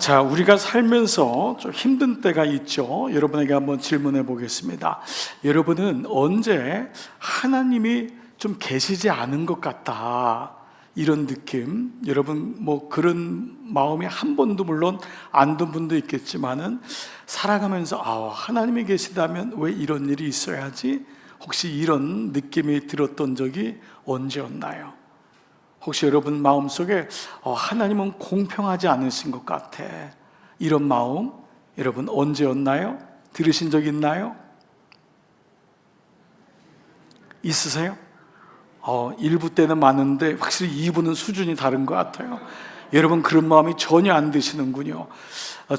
자, 우리가 살면서 좀 힘든 때가 있죠. 여러분에게 한번 질문해 보겠습니다. 여러분은 언제 하나님이 좀 계시지 않은 것 같다, 이런 느낌, 여러분 뭐 그런 마음이 한 번도 물론 안 든 분도 있겠지만은 살아가면서 하나님이 계시다면 왜 이런 일이 있어야지, 혹시 이런 느낌이 들었던 적이 언제였나요? 혹시 여러분 마음속에 하나님은 공평하지 않으신 것 같아, 이런 마음 여러분 언제였나요? 들으신 적 있나요? 있으세요? 1부 때는 많은데 확실히 2부는 수준이 다른 것 같아요. 여러분 그런 마음이 전혀 안 드시는군요.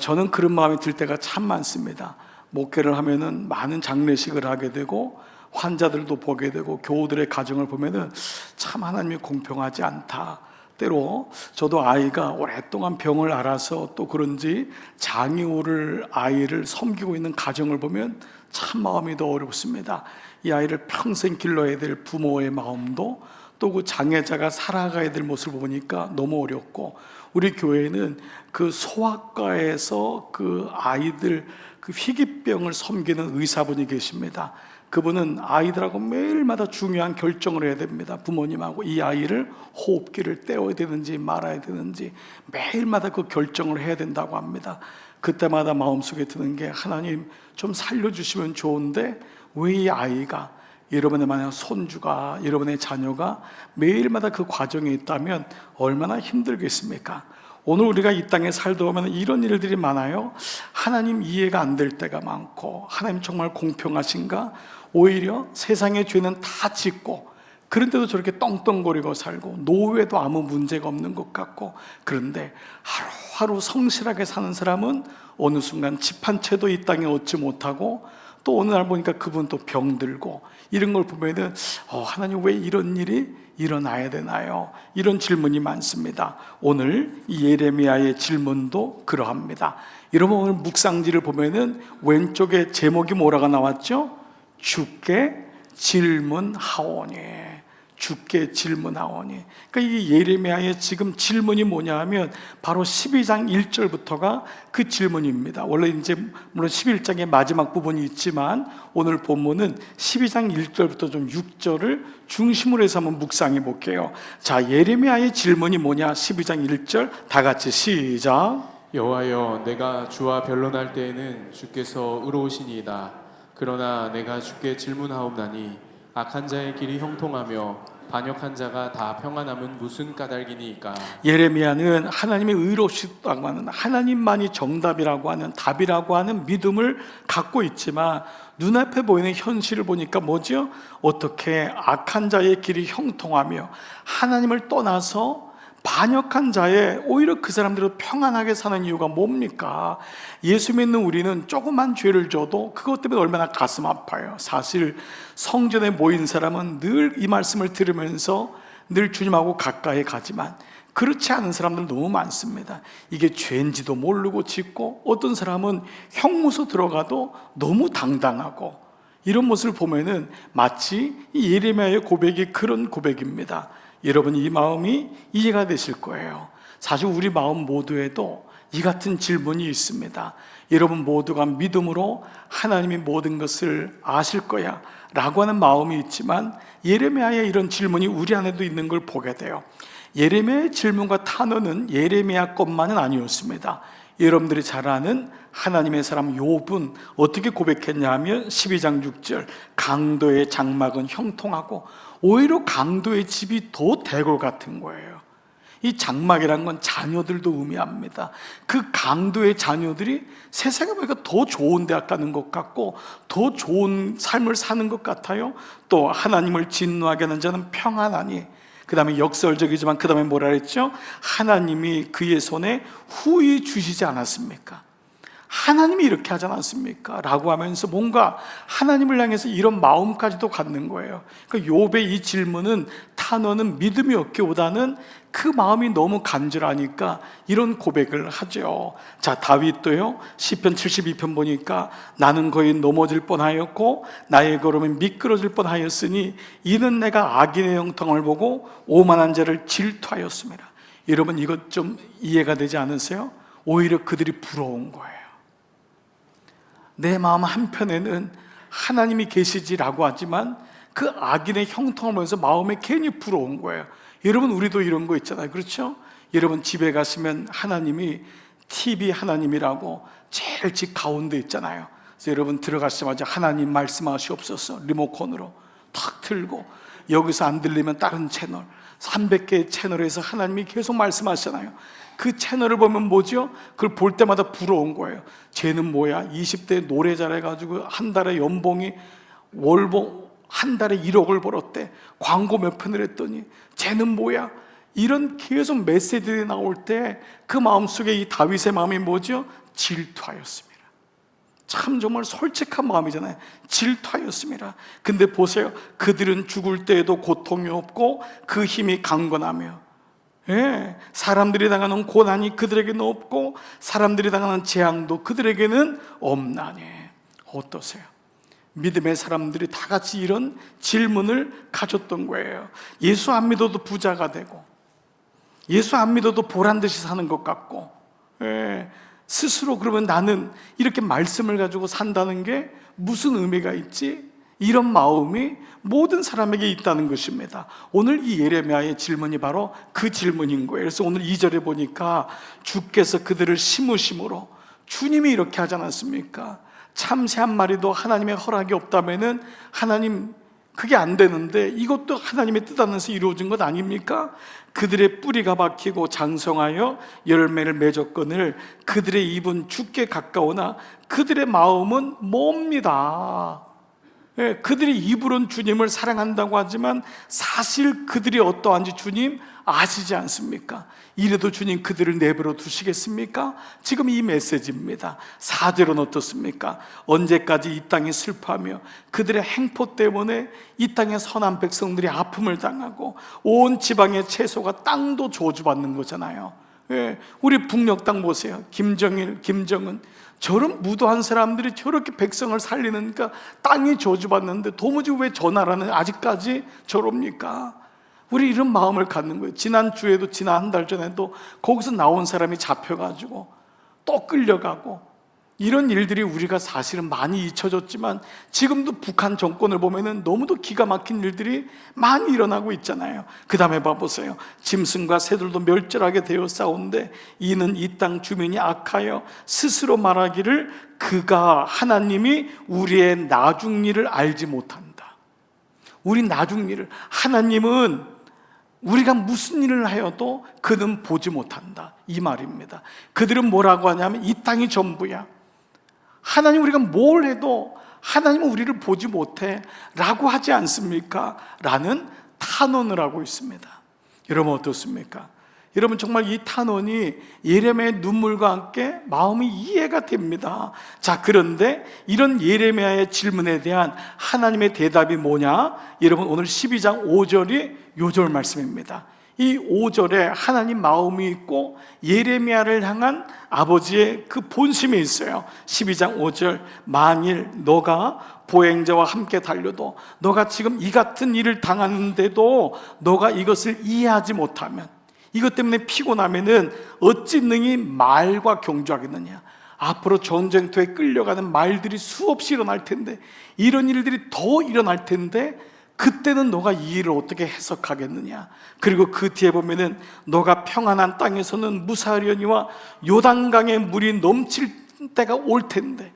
저는 그런 마음이 들 때가 참 많습니다. 목회를 하면은 많은 장례식을 하게 되고 환자들도 보게 되고 교우들의 가정을 보면은 참 하나님이 공평하지 않다. 때로 저도 아이가 오랫동안 병을 앓아서 또 그런지 장애우를 아이를 섬기고 있는 가정을 보면 참 마음이 더 어렵습니다. 이 아이를 평생 길러야 될 부모의 마음도, 또 그 장애자가 살아가야 될 모습을 보니까 너무 어렵고, 우리 교회는 그 소아과에서 그 아이들 그 희귀병을 섬기는 의사분이 계십니다. 그분은 아이들하고 매일마다 중요한 결정을 해야 됩니다. 부모님하고 이 아이를 호흡기를 떼어야 되는지 말아야 되는지 매일마다 그 결정을 해야 된다고 합니다. 그때마다 마음속에 드는 게, 하나님 좀 살려주시면 좋은데 왜 이 아이가, 여러분의 만약 손주가, 여러분의 자녀가 매일마다 그 과정에 있다면 얼마나 힘들겠습니까? 오늘 우리가 이 땅에 살다 보면 이런 일들이 많아요. 하나님 이해가 안 될 때가 많고, 하나님 정말 공평하신가? 오히려 세상의 죄는 다 짓고 그런데도 저렇게 떵떵거리고 살고, 노후에도 아무 문제가 없는 것 같고, 그런데 하루하루 성실하게 사는 사람은 어느 순간 집 한 채도 이 땅에 얻지 못하고, 또 어느 날 보니까 그분 또 병들고, 이런 걸 보면은 하나님 왜 이런 일이 일어나야 되나요? 이런 질문이 많습니다. 오늘 이 예레미야의 질문도 그러합니다. 여러분 오늘 묵상지를 보면은 왼쪽에 제목이 뭐라고 나왔죠? 주께 질문하오니. 주께 질문하오니. 그러니까 이 예레미야의 지금 질문이 뭐냐 하면 바로 12장 1절부터가 그 질문입니다. 원래 이제 물론 11장의 마지막 부분이 있지만 오늘 본문은 12장 1절부터 좀 6절을 중심으로 해서 한번 묵상해 볼게요. 자, 예레미야의 질문이 뭐냐? 12장 1절 다 같이 시작. 여호와여, 내가 주와 변론할 때에는 주께서 의로우시니이다. 그러나 내가 주께 질문하옵나니 악한 자의 길이 형통하며 반역한 자가 다 평안함은 무슨 까닭이니까? 예레미야는 하나님의 의로우시다고 하는, 하나님만이 정답이라고 하는, 답이라고 하는 믿음을 갖고 있지만 눈앞에 보이는 현실을 보니까 뭐죠? 어떻게 악한 자의 길이 형통하며 하나님을 떠나서 반역한 자의, 오히려 그 사람들은 평안하게 사는 이유가 뭡니까? 예수 믿는 우리는 조그만 죄를 져도 그것 때문에 얼마나 가슴 아파요. 사실 성전에 모인 사람은 늘 이 말씀을 들으면서 늘 주님하고 가까이 가지만, 그렇지 않은 사람들 너무 많습니다. 이게 죄인지도 모르고 짓고, 어떤 사람은 형무소 들어가도 너무 당당하고, 이런 모습을 보면은 마치 이 예레미야의 고백이 그런 고백입니다. 여러분 이 마음이 이해가 되실 거예요. 사실 우리 마음 모두에도 이 같은 질문이 있습니다. 여러분 모두가 믿음으로 하나님이 모든 것을 아실 거야 라고 하는 마음이 있지만, 예레미야의 이런 질문이 우리 안에도 있는 걸 보게 돼요. 예레미야의 질문과 탄원은 예레미야 것만은 아니었습니다. 여러분들이 잘 아는 하나님의 사람 욥은 어떻게 고백했냐 하면 12장 6절 강도의 장막은 형통하고, 오히려 강도의 집이 더 대궐 같은 거예요. 이 장막이란 건 자녀들도 의미합니다. 그 강도의 자녀들이 세상에 보니까 더 좋은 대학 가는 것 같고 더 좋은 삶을 사는 것 같아요. 또 하나님을 진노하게 하는 자는 평안하니, 그 다음에 역설적이지만 그 다음에 뭐라 했죠? 하나님이 그의 손에 후히 주시지 않았습니까? 하나님이 이렇게 하지 않았습니까? 라고 하면서 뭔가 하나님을 향해서 이런 마음까지도 갖는 거예요. 그러니까 욥의 이 질문은, 탄원은 믿음이 없기보다는 그 마음이 너무 간절하니까 이런 고백을 하죠. 자, 다윗도요, 시편 72편 보니까 나는 거의 넘어질 뻔하였고 나의 걸음이 미끄러질 뻔하였으니 이는 내가 악인의 형통을 보고 오만한 자를 질투하였습니다. 여러분 이것 좀 이해가 되지 않으세요? 오히려 그들이 부러운 거예요. 내 마음 한편에는 하나님이 계시지라고 하지만 그 악인의 형통을 보면서 마음에 괜히 부러운 거예요. 여러분, 우리도 이런 거 있잖아요. 그렇죠? 여러분 집에 가시면 하나님이 TV 하나님이라고 제일 집 가운데 있잖아요. 그래서 여러분 들어가시자마자 하나님 말씀하시옵소서 리모컨으로 탁 틀고, 여기서 안 들리면 다른 채널 300개의 채널에서 하나님이 계속 말씀하시잖아요. 그 채널을 보면 뭐죠? 그걸 볼 때마다 부러운 거예요. 쟤는 뭐야? 20대 노래 잘해가지고 한 달에 연봉이 월봉 한 달에 1억을 벌었대. 광고 몇 편을 했더니 쟤는 뭐야? 이런 계속 메시지들이 나올 때 그 마음속에 이 다윗의 마음이 뭐죠? 질투하였습니다. 참 정말 솔직한 마음이잖아요. 질투하였습니다. 근데 보세요, 그들은 죽을 때에도 고통이 없고 그 힘이 강건하며, 사람들이 당하는 고난이 그들에게는 없고 사람들이 당하는 재앙도 그들에게는 없나니. 어떠세요? 믿음의 사람들이 다 같이 이런 질문을 가졌던 거예요. 예수 안 믿어도 부자가 되고, 예수 안 믿어도 보란듯이 사는 것 같고, 스스로 그러면 나는 이렇게 말씀을 가지고 산다는 게 무슨 의미가 있지? 이런 마음이 모든 사람에게 있다는 것입니다. 오늘 이 예레미야의 질문이 바로 그 질문인 거예요. 그래서 오늘 2절에 보니까 주께서 그들을 심으심으로, 주님이 이렇게 하지 않았습니까? 참새 한 마리도 하나님의 허락이 없다면은 하나님 그게 안 되는데 이것도 하나님의 뜻 안에서 이루어진 것 아닙니까? 그들의 뿌리가 박히고 장성하여 열매를 맺었거늘 그들의 입은 죽게 가까우나 그들의 마음은 멉니다. 그들이 입으로는 주님을 사랑한다고 하지만 사실 그들이 어떠한지 주님 아시지 않습니까? 이래도 주님 그들을 내버려 두시겠습니까? 지금 이 메시지입니다. 4절은 어떻습니까? 언제까지 이 땅이 슬퍼하며 그들의 행포 때문에 이 땅의 선한 백성들이 아픔을 당하고 온 지방의 채소가 땅도 저주받는 거잖아요. 우리 북녘 땅 보세요. 김정일, 김정은, 저런 무도한 사람들이 저렇게 백성을 살리니까 땅이 저주받는데 도무지 왜 저 나라는 아직까지 저럽니까? 우리 이런 마음을 갖는 거예요. 지난주에도, 지난 한 달 전에도 거기서 나온 사람이 잡혀가지고 또 끌려가고, 이런 일들이 우리가 사실은 많이 잊혀졌지만 지금도 북한 정권을 보면은 너무도 기가 막힌 일들이 많이 일어나고 있잖아요. 그 다음에 봐보세요. 짐승과 새들도 멸절하게 되어 싸운데 이는 이 땅 주민이 악하여 스스로 말하기를 그가 하나님이 우리의 나중 일을 알지 못한다. 우리 나중 일을, 하나님은 우리가 무슨 일을 하여도 그는 보지 못한다, 이 말입니다. 그들은 뭐라고 하냐면 이 땅이 전부야, 하나님 우리가 뭘 해도 하나님은 우리를 보지 못해 라고 하지 않습니까? 라는 탄원을 하고 있습니다. 여러분 어떻습니까? 여러분 정말 이 탄원이 예레미야의 눈물과 함께 마음이 이해가 됩니다. 자, 그런데 이런 예레미야의 질문에 대한 하나님의 대답이 뭐냐? 여러분 오늘 12장 5절이 요절 말씀입니다. 이 5절에 하나님 마음이 있고 예레미야를 향한 아버지의 그 본심이 있어요. 12장 5절, 만일 너가 보행자와 함께 달려도, 너가 지금 이 같은 일을 당하는데도 너가 이것을 이해하지 못하면, 이것 때문에 피곤하면은 어찌 능히 말과 경주하겠느냐? 앞으로 전쟁터에 끌려가는 말들이 수없이 일어날 텐데, 이런 일들이 더 일어날 텐데 그때는 너가 이 일을 어떻게 해석하겠느냐? 그리고 그 뒤에 보면은 너가 평안한 땅에서는 무사하려니와 요단강에 물이 넘칠 때가 올 텐데,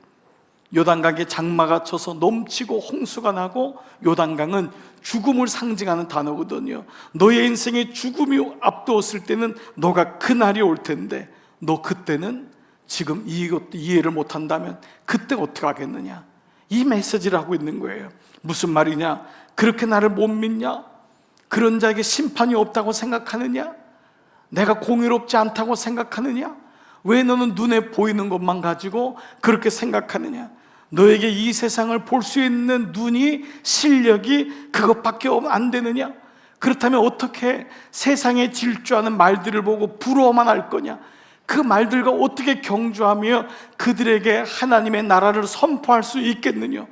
요단강에 장마가 쳐서 넘치고 홍수가 나고, 요단강은 죽음을 상징하는 단어거든요. 너의 인생에 죽음이 앞두었을 때는 너가 그날이 올 텐데, 너 그때는 지금 이것도 이해를 못한다면 그때 어떻게 하겠느냐? 이 메시지를 하고 있는 거예요. 무슨 말이냐? 그렇게 나를 못 믿냐? 그런 자에게 심판이 없다고 생각하느냐? 내가 공의롭지 않다고 생각하느냐? 왜 너는 눈에 보이는 것만 가지고 그렇게 생각하느냐? 너에게 이 세상을 볼 수 있는 눈이, 실력이 그것밖에 안 되느냐? 그렇다면 어떻게 세상에 질주하는 말들을 보고 부러워만 할 거냐? 그 말들과 어떻게 경주하며 그들에게 하나님의 나라를 선포할 수 있겠느냐?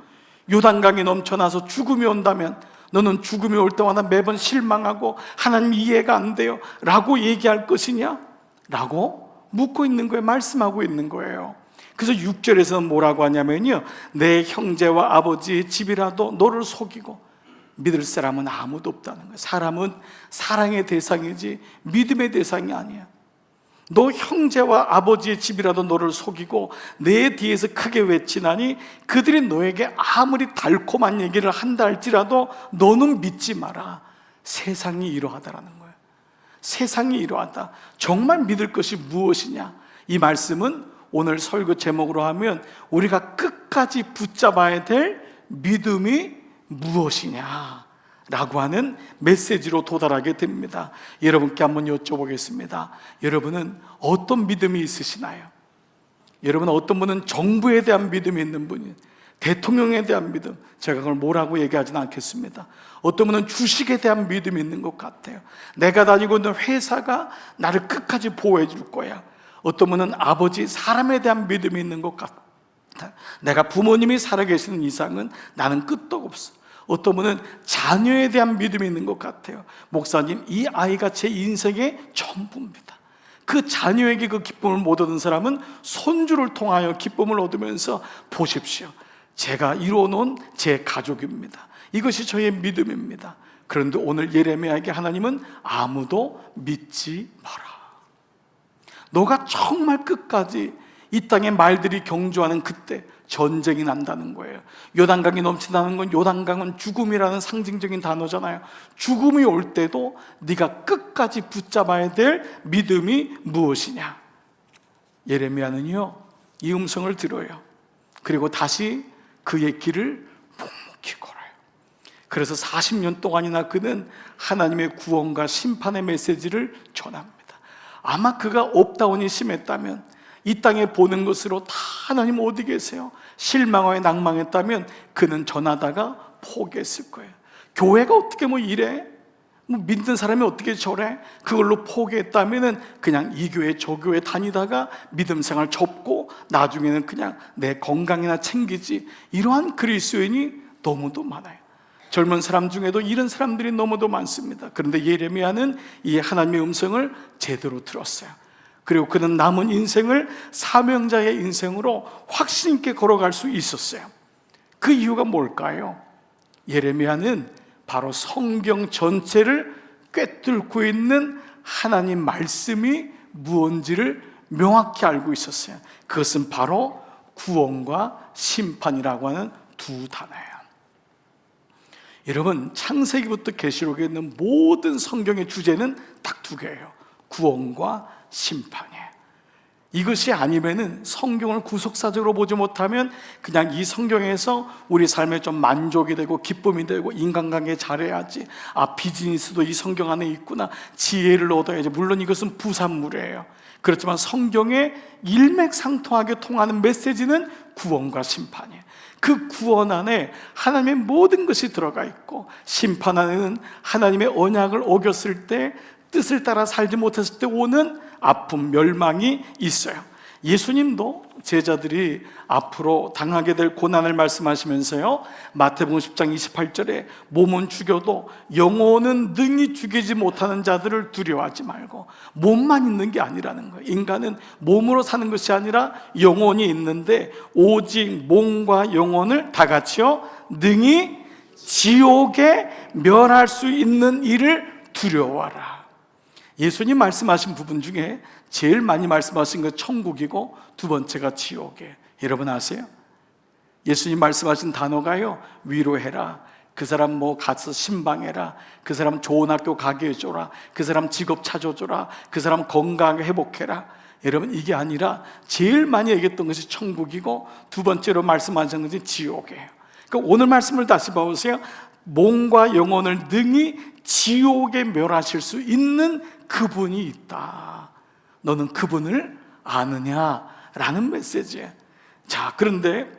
요단강이 넘쳐나서 죽음이 온다면 너는 죽음이 올 때마다 매번 실망하고 하나님 이해가 안 돼요 라고 얘기할 것이냐? 라고 묻고 있는 거예요. 말씀하고 있는 거예요. 그래서 6절에서는 뭐라고 하냐면요, 내 형제와 아버지의 집이라도 너를 속이고 믿을 사람은 아무도 없다는 거예요. 사람은 사랑의 대상이지 믿음의 대상이 아니야. 너 형제와 아버지의 집이라도 너를 속이고 내 뒤에서 크게 외치나니 그들이 너에게 아무리 달콤한 얘기를 한다 할지라도 너는 믿지 마라. 세상이 이러하다라는 거예요. 세상이 이러하다. 정말 믿을 것이 무엇이냐? 이 말씀은 오늘 설교 제목으로 하면 우리가 끝까지 붙잡아야 될 믿음이 무엇이냐 라고 하는 메시지로 도달하게 됩니다. 여러분께 한번 여쭤보겠습니다. 여러분은 어떤 믿음이 있으시나요? 여러분은 어떤 분은 정부에 대한 믿음이 있는 분이, 대통령에 대한 믿음, 제가 그걸 뭐라고 얘기하지는 않겠습니다. 어떤 분은 주식에 대한 믿음이 있는 것 같아요. 내가 다니고 있는 회사가 나를 끝까지 보호해 줄 거야. 어떤 분은 아버지, 사람에 대한 믿음이 있는 것 같아요. 내가 부모님이 살아계시는 이상은 나는 끝도 없어. 어떤 분은 자녀에 대한 믿음이 있는 것 같아요. 목사님, 이 아이가 제 인생의 전부입니다. 그 자녀에게 그 기쁨을 못 얻은 사람은 손주를 통하여 기쁨을 얻으면서 보십시오, 제가 이루어놓은 제 가족입니다. 이것이 저의 믿음입니다. 그런데 오늘 예레미야에게 하나님은 아무도 믿지 마라. 너가 정말 끝까지 이 땅의 말들이 경주하는 그때 전쟁이 난다는 거예요. 요단강이 넘친다는 건, 요단강은 죽음이라는 상징적인 단어잖아요. 죽음이 올 때도 네가 끝까지 붙잡아야 될 믿음이 무엇이냐? 예레미야는요, 이 음성을 들어요. 그리고 다시 그의 길을 묵묵히 걸어요. 그래서 40년 동안이나 그는 하나님의 구원과 심판의 메시지를 전합니다. 아마 그가 업다운이 심했다면, 이 땅에 보는 것으로 다 하나님 어디 계세요? 실망하여 낭망했다면 그는 전하다가 포기했을 거예요. 교회가 어떻게 뭐 이래? 뭐 믿는 사람이 어떻게 저래? 그걸로 포기했다면 그냥 이 교회 저 교회 다니다가 믿음 생활 접고 나중에는 그냥 내 건강이나 챙기지. 이러한 그리스도인이 너무도 많아요. 젊은 사람 중에도 이런 사람들이 너무도 많습니다. 그런데 예레미야는 이 하나님의 음성을 제대로 들었어요. 그리고 그는 남은 인생을 사명자의 인생으로 확신 있게 걸어갈 수 있었어요. 그 이유가 뭘까요? 예레미야는 바로 성경 전체를 꿰뚫고 있는 하나님 말씀이 무언지를 명확히 알고 있었어요. 그것은 바로 구원과 심판이라고 하는 두 단어예요. 여러분, 창세기부터 계시록에 있는 모든 성경의 주제는 딱 두 개예요. 구원과 심판이에요. 이것이 아니면은 성경을 구속사적으로 보지 못하면 그냥 이 성경에서 우리 삶에 좀 만족이 되고 기쁨이 되고 인간관계 잘해야지, 비즈니스도 이 성경 안에 있구나, 지혜를 얻어야지. 물론 이것은 부산물이에요. 그렇지만 성경에 일맥상통하게 통하는 메시지는 구원과 심판이에요. 그 구원 안에 하나님의 모든 것이 들어가 있고, 심판 안에는 하나님의 언약을 어겼을 때, 뜻을 따라 살지 못했을 때 오는 아픔, 멸망이 있어요. 예수님도 제자들이 앞으로 당하게 될 고난을 말씀하시면서요, 마태복음 10장 28절에 몸은 죽여도 영혼은 능히 죽이지 못하는 자들을 두려워하지 말고, 몸만 있는 게 아니라는 거예요. 인간은 몸으로 사는 것이 아니라 영혼이 있는데 오직 몸과 영혼을 다 같이요 능히 지옥에 멸할 수 있는 일을 두려워하라. 예수님 말씀하신 부분 중에 제일 많이 말씀하신 건 천국이고 두 번째가 지옥이에요. 여러분 아세요? 예수님 말씀하신 단어가요, 위로해라, 그 사람 뭐 가서 신방해라, 그 사람 좋은 학교 가게 해줘라, 그 사람 직업 찾아줘라, 그 사람 건강하게 회복해라. 여러분, 이게 아니라 제일 많이 얘기했던 것이 천국이고 두 번째로 말씀하신 것이 지옥이에요. 그러니까 오늘 말씀을 다시 봐보세요. 몸과 영혼을 능히 지옥에 멸하실 수 있는 그분이 있다. 너는 그분을 아느냐라는 메시지예요. 자, 그런데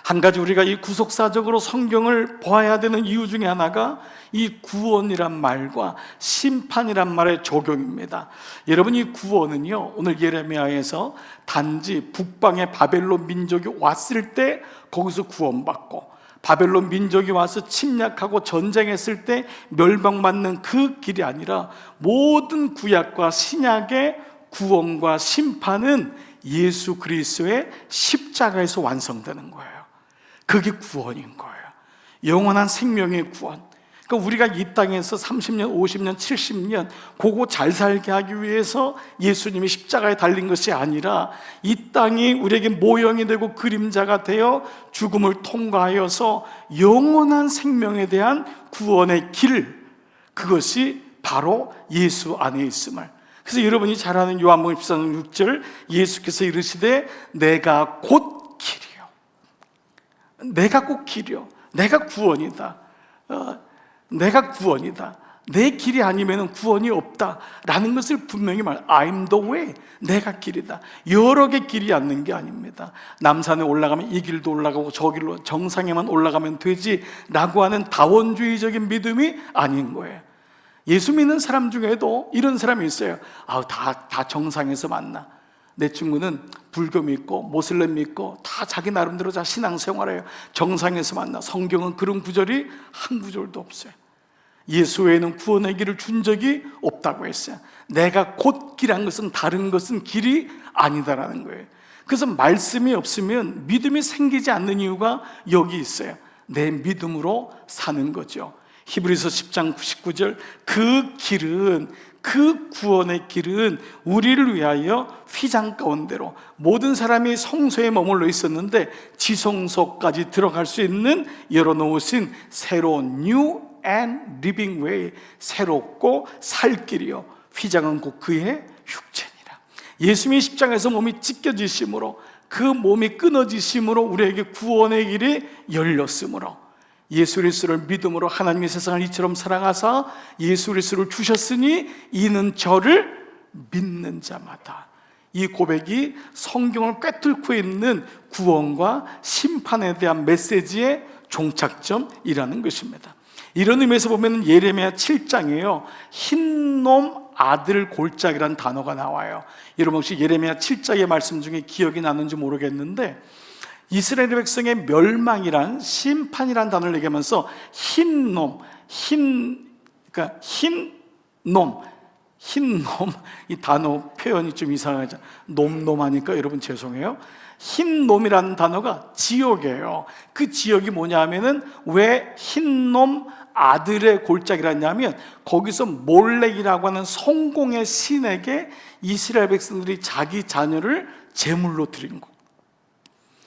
한 가지 우리가 이 구속사적으로 성경을 봐야 되는 이유 중에 하나가 이 구원이란 말과 심판이란 말의 적용입니다. 여러분, 이 구원은요, 오늘 예레미야에서 단지 북방의 바벨론 민족이 왔을 때 거기서 구원받고, 바벨론 민족이 와서 침략하고 전쟁했을 때 멸망받는 그 길이 아니라 모든 구약과 신약의 구원과 심판은 예수 그리스도의 십자가에서 완성되는 거예요. 그게 구원인 거예요. 영원한 생명의 구원. 그러니까 우리가 이 땅에서 30년, 50년, 70년 그거 잘 살게 하기 위해서 예수님이 십자가에 달린 것이 아니라 이 땅이 우리에게 모형이 되고 그림자가 되어 죽음을 통과하여서 영원한 생명에 대한 구원의 길, 그것이 바로 예수 안에 있음을. 그래서 여러분이 잘 아는 요한복음 14장 6절, 예수께서 이르시되 내가 곧 길이요, 내가 곧 길이요, 내가 구원이다, 내가 구원이다, 내 길이 아니면 구원이 없다라는 것을 분명히 I'm the way, 내가 길이다. 여러 개 길이 않는 게 아닙니다. 남산에 올라가면 이 길도 올라가고 저 길로 정상에만 올라가면 되지라고 하는 다원주의적인 믿음이 아닌 거예요. 예수 믿는 사람 중에도 이런 사람이 있어요. 다 정상에서 만나. 내 친구는 불교 믿고 모슬렘 믿고 다 자기 나름대로 다 신앙생활해요. 정상에서 만나. 성경은 그런 구절이 한 구절도 없어요. 예수 외에는 구원의 길을 준 적이 없다고 했어요. 내가 곧 길한 것은 다른 것은 길이 아니다라는 거예요. 그래서 말씀이 없으면 믿음이 생기지 않는 이유가 여기 있어요. 내 믿음으로 사는 거죠. 히브리서 10장 99절, 그 길은, 그 구원의 길은 우리를 위하여 휘장 가운데로, 모든 사람이 성소에 머물러 있었는데 지성소까지 들어갈 수 있는 열어놓으신 새로운 New and Living Way, 새롭고 살 길이요, 휘장은 곧 그의 육체니라. 예수님이 십자가에서 몸이 찢겨지심으로, 그 몸이 끊어지심으로 우리에게 구원의 길이 열렸으므로, 예수 그리스도를 믿음으로 하나님의 세상을 이처럼 사랑하사 예수 그리스도를 주셨으니 이는 저를 믿는 자마다. 이 고백이 성경을 꿰뚫고 있는 구원과 심판에 대한 메시지의 종착점이라는 것입니다. 이런 의미에서 보면 예레미야 7장에요, 흰놈 아들 골짜기라는 단어가 나와요. 여러분 혹시 예레미야 7장의 말씀 중에 기억이 나는지 모르겠는데, 이스라엘 백성의 멸망이란, 심판이란 단어를 얘기하면서 흰놈, 그러니까 흰놈, 이 단어 표현이 좀 이상하죠. 놈놈 하니까 여러분 죄송해요. 흰놈이라는 단어가 지옥이에요. 그 지옥이 뭐냐 하면은, 왜 흰놈 아들의 골짜기라냐면, 거기서 몰렉이라고 하는 성공의 신에게 이스라엘 백성들이 자기 자녀를 제물로 드린 거.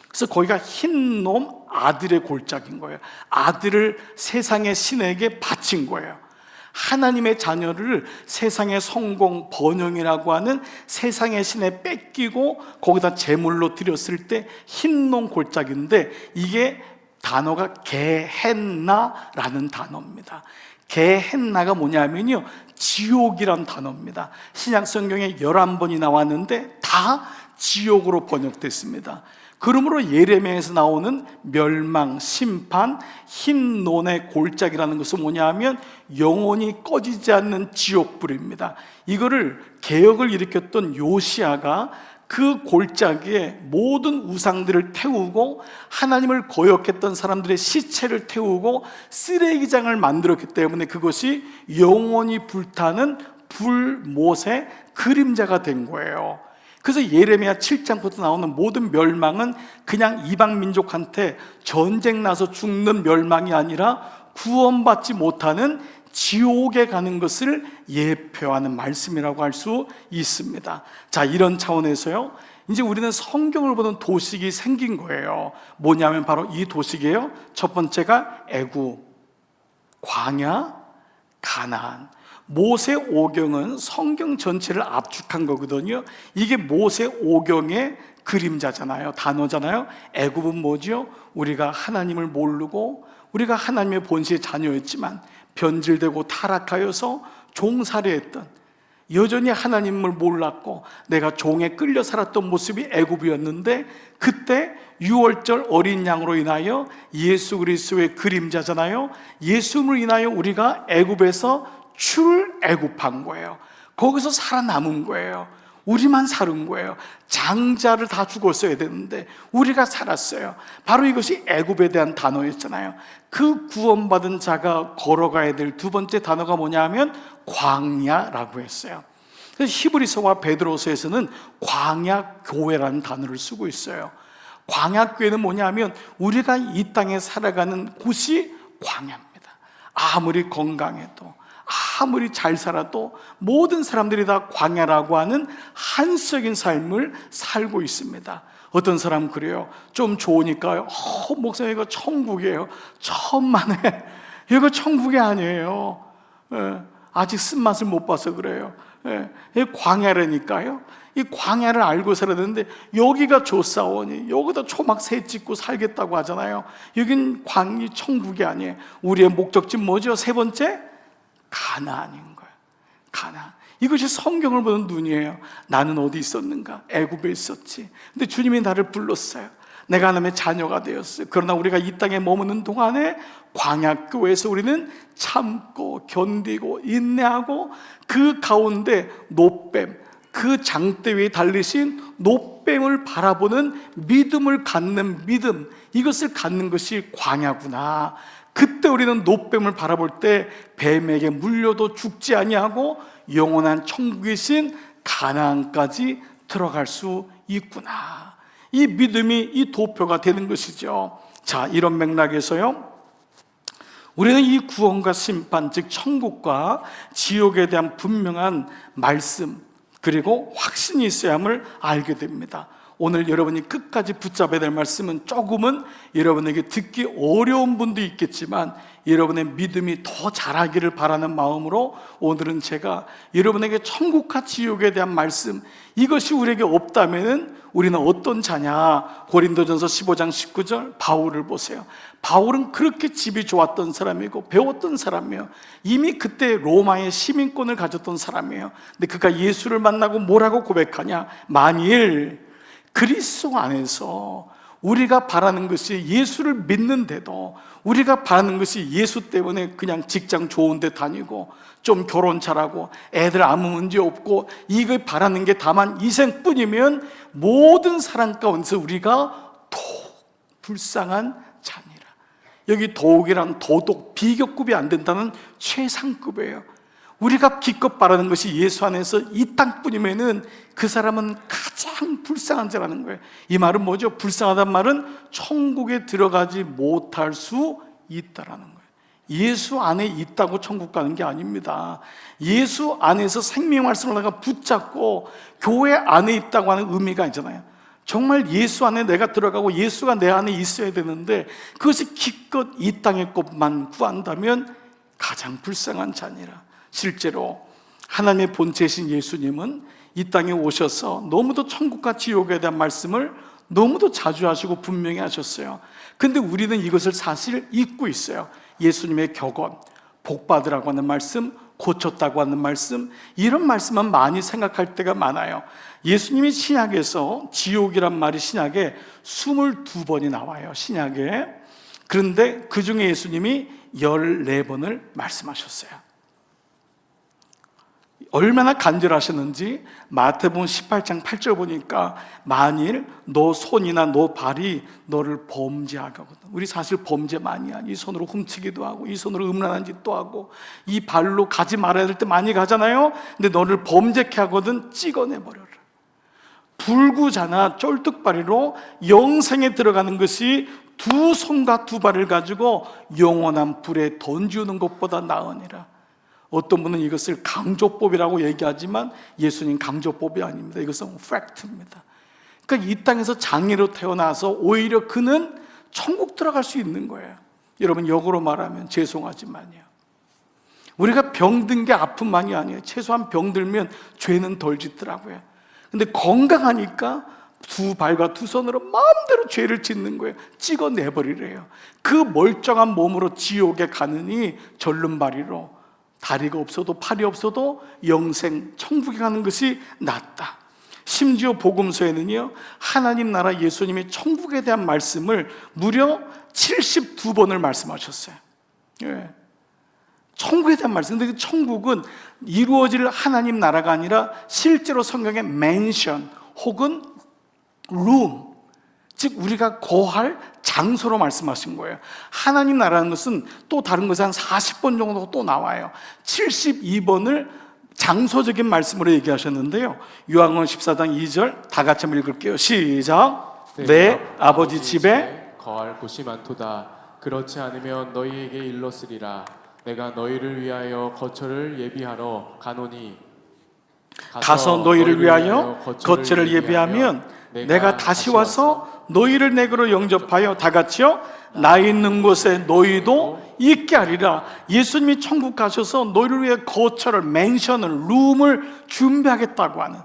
그래서 거기가 흰놈 아들의 골짜기인 거예요. 아들을 세상의 신에게 바친 거예요. 하나님의 자녀를 세상의 성공, 번영이라고 하는 세상의 신에 뺏기고 거기다 제물로 드렸을 때 흰놈 골짜기인데, 이게 단어가 게헨나라는 단어입니다. 게헨나가 뭐냐면요, 지옥이란 단어입니다. 신약 성경에 11번이 나왔는데 다 지옥으로 번역됐습니다. 그러므로 예레미야에서 나오는 멸망, 심판, 흰 논의 골짜기라는 것은 뭐냐 하면 영원히 꺼지지 않는 지옥불입니다. 이거를 개혁을 일으켰던 요시아가 그 골짜기에 모든 우상들을 태우고 하나님을 거역했던 사람들의 시체를 태우고 쓰레기장을 만들었기 때문에 그것이 영원히 불타는 불못의 그림자가 된 거예요. 그래서 예레미야 7장부터 나오는 모든 멸망은 그냥 이방 민족한테 전쟁 나서 죽는 멸망이 아니라 구원받지 못하는 지옥에 가는 것을 예표하는 말씀이라고 할 수 있습니다. 자, 이런 차원에서요, 이제 우리는 성경을 보는 도식이 생긴 거예요. 뭐냐면 바로 이 도식이에요. 첫 번째가 애굽, 광야, 가나안. 모세 오경은 성경 전체를 압축한 거거든요. 이게 모세 오경의 그림자잖아요. 단어잖아요. 애굽은 뭐죠? 우리가 하나님을 모르고 우리가 하나님의 본시의 자녀였지만 변질되고 타락하여서 종살이했던, 여전히 하나님을 몰랐고 내가 종에 끌려 살았던 모습이 애굽이었는데, 그때 유월절 어린 양으로 인하여 예수 그리스도의 그림자잖아요. 예수를 인하여 우리가 애굽에서 출애굽한 거예요. 거기서 살아남은 거예요. 우리만 살은 거예요. 장자를 다 죽었어야 되는데 우리가 살았어요. 바로 이것이 애굽에 대한 단어였잖아요. 그 구원받은 자가 걸어가야 될 두 번째 단어가 뭐냐 하면 광야라고 했어요. 그래서 히브리서와 베드로서에서는 광야교회라는 단어를 쓰고 있어요. 광야교회는 뭐냐면 우리가 이 땅에 살아가는 곳이 광야입니다. 아무리 건강해도, 아무리 잘 살아도 모든 사람들이 다 광야라고 하는 한적인 삶을 살고 있습니다. 어떤 사람은 그래요. 좀 좋으니까요, 목사님 이거 천국이에요. 천만에 이거 천국이 아니에요. 아직 쓴맛을 못 봐서 그래요. 광야라니까요. 이 광야를 알고 살아야 되는데, 여기가 좋사오니 여기다 초막 새 짓고 살겠다고 하잖아요. 여긴 천국이 아니에요. 우리의 목적지 뭐죠? 세 번째, 가나안인 거예요. 가나안. 이것이 성경을 보는 눈이에요. 나는 어디 있었는가? 애굽에 있었지. 근데 주님이 나를 불렀어요. 내가 하나님의 자녀가 되었어요. 그러나 우리가 이 땅에 머무는 동안에 광야교회에서 우리는 참고 견디고 인내하고, 그 가운데 노뱀, 그 장대 위에 달리신 노뱀을 바라보는 믿음을 갖는 믿음, 이것을 갖는 것이 광야구나. 그때 우리는 노뱀을 바라볼 때 뱀에게 물려도 죽지 아니하고 영원한 천국이신 가나안까지 들어갈 수 있구나. 이 믿음이 이 도표가 되는 것이죠. 자, 이런 맥락에서요, 우리는 이 구원과 심판, 즉 천국과 지옥에 대한 분명한 말씀, 그리고 확신이 있어야 함을 알게 됩니다. 오늘 여러분이 끝까지 붙잡아야 될 말씀은 조금은 여러분에게 듣기 어려운 분도 있겠지만, 여러분의 믿음이 더 자라기를 바라는 마음으로 오늘은 제가 여러분에게 천국과 지옥에 대한 말씀, 이것이 우리에게 없다면 우리는 어떤 자냐. 고린도전서 15장 19절 바울을 보세요. 바울은 그렇게 집이 좋았던 사람이고 배웠던 사람이에요. 이미 그때 로마의 시민권을 가졌던 사람이에요. 근데 그가 예수를 만나고 뭐라고 고백하냐. 만일 그리스도 안에서 우리가 바라는 것이 예수를 믿는데도, 우리가 바라는 것이 예수 때문에 그냥 직장 좋은 데 다니고 좀 결혼 잘하고 애들 아무 문제 없고 이거 바라는 게 다만 이생뿐이면 모든 사람 가운데서 우리가 더욱 불쌍한 자니라. 여기 더욱이란 도덕 비교급이 안 된다는 최상급이에요. 우리가 기껏 바라는 것이 예수 안에서 이 땅뿐이면은 그 사람은 가장 불쌍한 자라는 거예요. 이 말은 뭐죠? 불쌍하다는 말은 천국에 들어가지 못할 수 있다라는 거예요. 예수 안에 있다고 천국 가는 게 아닙니다. 예수 안에서 생명 말씀을 내가 붙잡고 교회 안에 있다고 하는 의미가 있잖아요. 정말 예수 안에 내가 들어가고 예수가 내 안에 있어야 되는데, 그것이 기껏 이 땅의 것만 구한다면 가장 불쌍한 자니라. 실제로 하나님의 본체이신 예수님은 이 땅에 오셔서 너무도 천국과 지옥에 대한 말씀을 너무도 자주 하시고 분명히 하셨어요. 근데 우리는 이것을 사실 잊고 있어요. 예수님의 격언, 복받으라고 하는 말씀, 고쳤다고 하는 말씀, 이런 말씀만 많이 생각할 때가 많아요. 예수님이 신약에서, 지옥이란 말이 신약에 22번이 나와요, 신약에. 그런데 그 중에 예수님이 14번을 말씀하셨어요. 얼마나 간절하셨는지 마태복음 18장 8절 보니까, 만일 너 손이나 너 발이 너를 범죄하게 하거든. 우리 사실 범죄 많이 하니, 이 손으로 훔치기도 하고 이 손으로 음란한 짓도 하고 이 발로 가지 말아야 될 때 많이 가잖아요. 근데 너를 범죄케 하거든 찍어내버려라. 불구자나 쫄뚝발이로 영생에 들어가는 것이 두 손과 두 발을 가지고 영원한 불에 던지는 것보다 나으니라. 어떤 분은 이것을 강조법이라고 얘기하지만 예수님 강조법이 아닙니다. 이것은 팩트입니다. 그러니까 이 땅에서 장애로 태어나서 오히려 그는 천국 들어갈 수 있는 거예요. 여러분, 역으로 말하면 죄송하지만요, 우리가 병든 게 아픔만이 아니에요. 최소한 병들면 죄는 덜 짓더라고요. 근데 건강하니까 두 발과 두 손으로 마음대로 죄를 짓는 거예요. 찍어내버리래요. 그 멀쩡한 몸으로 지옥에 가느니 절름발이로, 다리가 없어도 팔이 없어도 영생 천국에 가는 것이 낫다. 심지어 복음서에는요, 하나님 나라 예수님의 천국에 대한 말씀을 무려 72번을 말씀하셨어요. 예. 천국에 대한 말씀. 근데 그 천국은 이루어질 하나님 나라가 아니라 실제로 성경에 맨션 혹은 룸, 즉 우리가 거할 장소로 말씀하신 거예요. 하나님 나라는 것은 또 다른 것이 한 40번 정도 또 나와요. 72번을 장소적인 말씀으로 얘기하셨는데요. 요한복음 14장 2절 다 같이 한번 읽을게요. 시작. 내 아버지 집에 거할 곳이 많도다. 그렇지 않으면 너희에게 일렀으리라. 내가 너희를 위하여 거처를 예비하러 가노니 가서 너희를 위하여 거처를 예비하면 내가 다시 와서 너희를 내게로 영접하여 다 같이요 나 있는 곳에 너희도 있게 하리라. 예수님이 천국 가셔서 너희를 위해 거처를, 맨션을, 룸을 준비하겠다고 하는,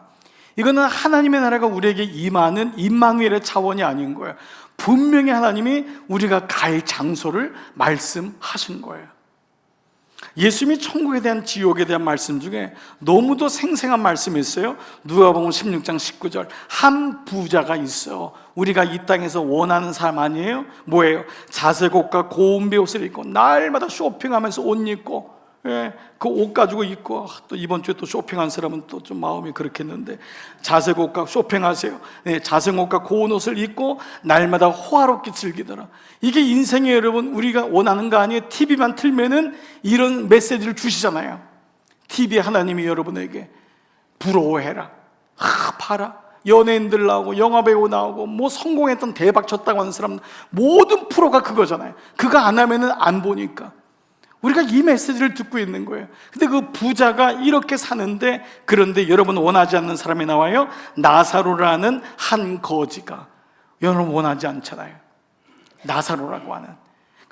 이거는 하나님의 나라가 우리에게 임하는 임마누엘의 차원이 아닌 거예요. 분명히 하나님이 우리가 갈 장소를 말씀하신 거예요. 예수님이 천국에 대한, 지옥에 대한 말씀 중에 너무도 생생한 말씀이 있어요. 누가복음 16장 19절 한 부자가 있어요. 우리가 이 땅에서 원하는 삶 아니에요? 뭐예요? 자색옷과 고운 베옷을 입고 날마다 쇼핑하면서 옷 입고, 그 옷 가지고 입고, 또 이번 주에 또 쇼핑한 사람은 또 좀 마음이 그렇겠는데, 자색옷과 쇼핑하세요. 자색옷과 고운 옷을 입고 날마다 호화롭게 즐기더라. 이게 인생에 여러분 우리가 원하는 거 아니에요? TV만 틀면은 이런 메시지를 주시잖아요. TV에 하나님이 여러분에게 부러워해라, 봐라, 연예인들 나오고 영화배우 나오고 뭐 성공했던 대박 쳤다고 하는 사람, 모든 프로가 그거잖아요. 그거 안 하면은 안 보니까 우리가 이 메시지를 듣고 있는 거예요. 근데 그 부자가 이렇게 사는데, 그런데 여러분 원하지 않는 사람이 나와요. 나사로라는 한 거지가. 여러분 원하지 않잖아요. 나사로라고 하는.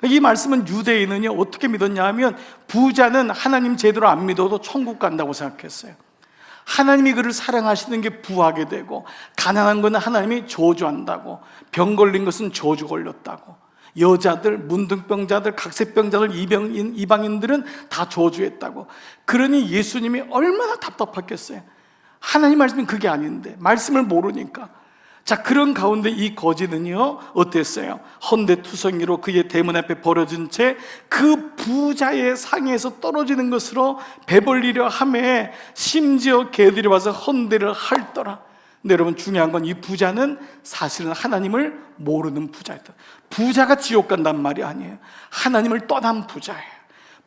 이 말씀은 유대인은요 어떻게 믿었냐 하면, 부자는 하나님 제대로 안 믿어도 천국 간다고 생각했어요. 하나님이 그를 사랑하시는 게 부하게 되고, 가난한 거는 하나님이 저주한다고, 병 걸린 것은 저주 걸렸다고, 여자들, 문둥병자들, 각색병자들, 이방인들은 다 저주했다고. 그러니 예수님이 얼마나 답답했겠어요. 하나님 말씀은 그게 아닌데, 말씀을 모르니까. 자, 그런 가운데 이 거지는요 어땠어요? 헌데투성이로 그의 대문 앞에 버려진 채 그 부자의 상에서 떨어지는 것으로 배벌리려 하매 심지어 개들이 와서 헌데를 핥더라. 근데 여러분 중요한 건, 이 부자는 사실은 하나님을 모르는 부자였다. 부자가 지옥 간단 말이 아니에요. 하나님을 떠난 부자예요.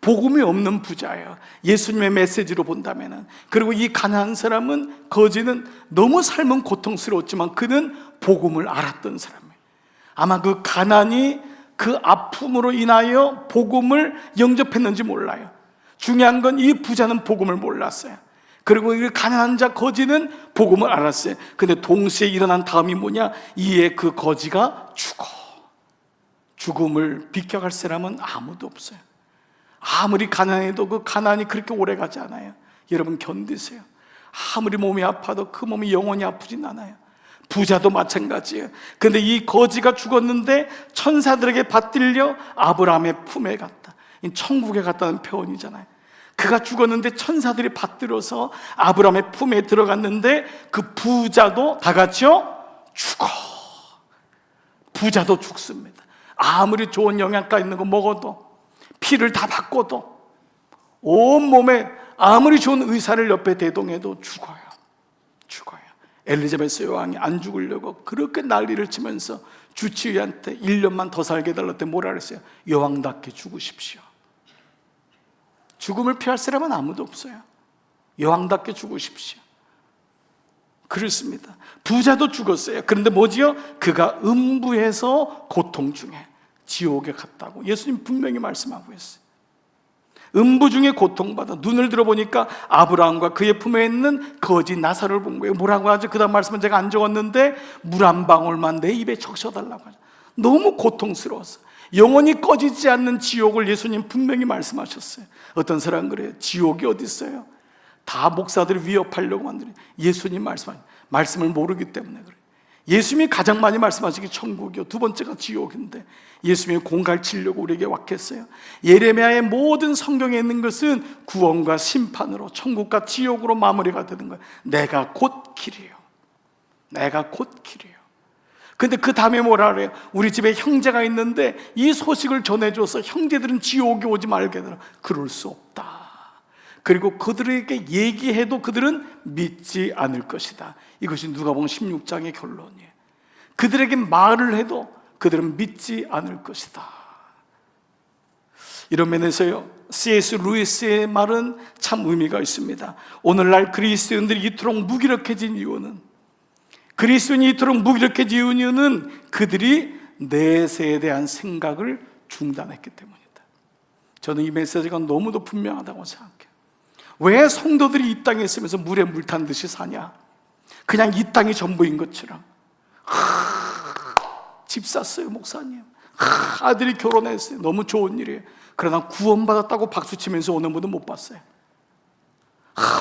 복음이 없는 부자예요. 예수님의 메시지로 본다면은. 그리고 이 가난한 사람은, 거지는 너무 삶은 고통스러웠지만 그는 복음을 알았던 사람이에요. 아마 그 가난이 그 아픔으로 인하여 복음을 영접했는지 몰라요. 중요한 건 이 부자는 복음을 몰랐어요. 그리고 이 가난한 자 거지는 복음을 알았어요. 근데 동시에 일어난 다음이 뭐냐? 이에 그 거지가 죽어. 죽음을 비껴갈 사람은 아무도 없어요. 아무리 가난해도 그 가난이 그렇게 오래 가지 않아요. 여러분 견디세요. 아무리 몸이 아파도 그 몸이 영원히 아프진 않아요. 부자도 마찬가지예요. 근데 이 거지가 죽었는데 천사들에게 받들려 아브라함의 품에 갔다. 천국에 갔다는 표현이잖아요. 그가 죽었는데 천사들이 받들어서 아브라함의 품에 들어갔는데, 그 부자도 다 같이요 죽어. 부자도 죽습니다. 아무리 좋은 영양가 있는 거 먹어도, 피를 다 바꿔도, 온몸에 아무리 좋은 의사를 옆에 대동해도 죽어요. 엘리자베스 여왕이 안 죽으려고 그렇게 난리를 치면서 주치의한테 1년만 더 살게 해달라고 뭐라 그랬어요? 여왕답게 죽으십시오. 죽음을 피할 사람은 아무도 없어요. 여왕답게 죽으십시오. 그렇습니다. 부자도 죽었어요. 그런데 뭐지요? 그가 음부에서 고통 중에 지옥에 갔다고 예수님 분명히 말씀하고 있어요. 음부 중에 고통받아 눈을 들어보니까 아브라함과 그의 품에 있는 거지 나사로를 본 거예요. 뭐라고 하죠? 그 다음 말씀은 제가 안 적었는데, 물 한 방울만 내 입에 적셔달라고 하죠. 너무 고통스러웠어요. 영원히 꺼지지 않는 지옥을 예수님 분명히 말씀하셨어요. 어떤 사람은 그래요. 지옥이 어디 있어요? 다 목사들을 위협하려고 만드는, 예수님 말씀을 모르기 때문에 그래요. 예수님이 가장 많이 말씀하시기 천국이요, 두 번째가 지옥인데 예수님이 공갈치려고 우리에게 왔겠어요? 예레미야의 모든 성경에 있는 것은 구원과 심판으로, 천국과 지옥으로 마무리가 되는 거예요. 내가 곧 길이에요. 내가 곧 길이에요. 근데 그 다음에 뭐라 그래요? 우리 집에 형제가 있는데 이 소식을 전해줘서 형제들은 지옥에 오지 말게 되라. 그럴 수 없다. 그리고 그들에게 얘기해도 그들은 믿지 않을 것이다. 이것이 누가복음 16장의 결론이에요. 그들에게 말을 해도 그들은 믿지 않을 것이다. 이런 면에서요, C.S. 루이스의 말은 참 의미가 있습니다. 오늘날 그리스도인들이 이토록 무기력해진 이유는, 그리스도인이 이토록 무기력해진 이유는 그들이 내세에 대한 생각을 중단했기 때문이다. 저는 이 메시지가 너무도 분명하다고 생각해요. 왜 성도들이 이 땅에 있으면서 물에 물 탄 듯이 사냐? 그냥 이 땅이 전부인 것처럼. 집 샀어요, 목사님. 아들이 결혼했어요. 너무 좋은 일이에요. 그러나 구원받았다고 박수치면서 오는 분은 못 봤어요.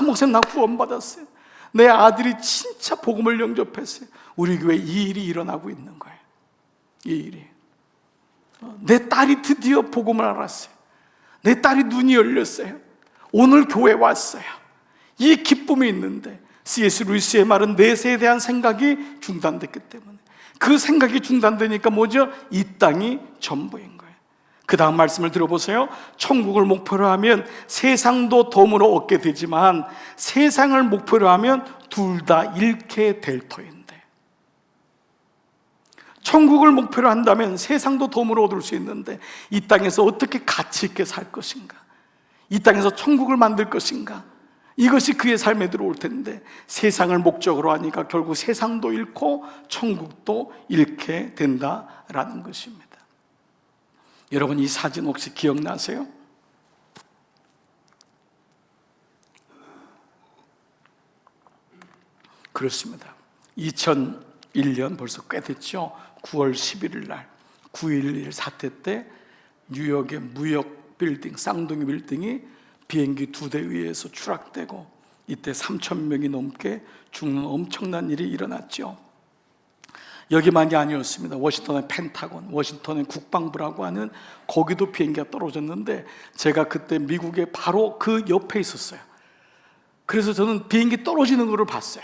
목사님, 나 구원받았어요. 내 아들이 진짜 복음을 영접했어요. 우리 교회에 이 일이 일어나고 있는 거예요. 이 일이. 내 딸이 드디어 복음을 알았어요. 내 딸이 눈이 열렸어요. 오늘 교회 왔어요. 이 기쁨이 있는데, C.S. 루이스의 말은 내세에 대한 생각이 중단됐기 때문에, 그 생각이 중단되니까 뭐죠? 이 땅이 전부인 거예요. 그 다음 말씀을 들어보세요. 천국을 목표로 하면 세상도 덤으로 얻게 되지만 세상을 목표로 하면 둘 다 잃게 될 터인데, 천국을 목표로 한다면 세상도 덤으로 얻을 수 있는데 이 땅에서 어떻게 가치 있게 살 것인가, 이 땅에서 천국을 만들 것인가, 이것이 그의 삶에 들어올 텐데 세상을 목적으로 하니까 결국 세상도 잃고 천국도 잃게 된다라는 것입니다. 여러분, 이 사진 혹시 기억나세요? 그렇습니다. 2001년 벌써 꽤 됐죠. 9월 11일 날 9.11 사태 때 뉴욕의 무역 빌딩, 쌍둥이 빌딩이 비행기 2대 의해서 추락되고 이때 3,000명이 넘게 죽는 엄청난 일이 일어났죠. 여기만이 아니었습니다. 워싱턴의 펜타곤, 워싱턴의 국방부라고 하는, 거기도 비행기가 떨어졌는데 제가 그때 미국에 바로 그 옆에 있었어요. 그래서 저는 비행기 떨어지는 것을 봤어요.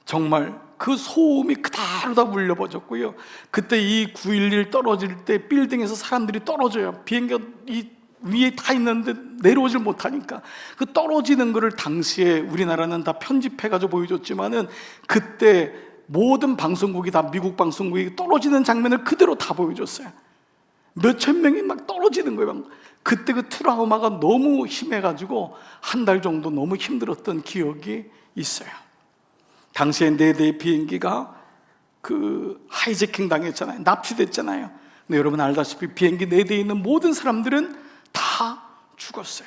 정말 그 소음이 그대로 다 물려버렸고요. 그때 이 9.11 떨어질 때 빌딩에서 사람들이 떨어져요. 비행기가 이 위에 다 있는데 내려오질 못하니까 그 떨어지는 것을 당시에 우리나라는 다 편집해가지고 보여줬지만은 그때 모든 방송국이 다, 미국 방송국이 떨어지는 장면을 그대로 다 보여줬어요. 몇천 명이 막 떨어지는 거예요. 그때 그 트라우마가 너무 심해가지고 한 달 정도 너무 힘들었던 기억이 있어요. 당시에 4대의 비행기가 그 하이제킹 당했잖아요. 납치됐잖아요. 근데 여러분 알다시피 비행기 4대에 있는 모든 사람들은 다 죽었어요.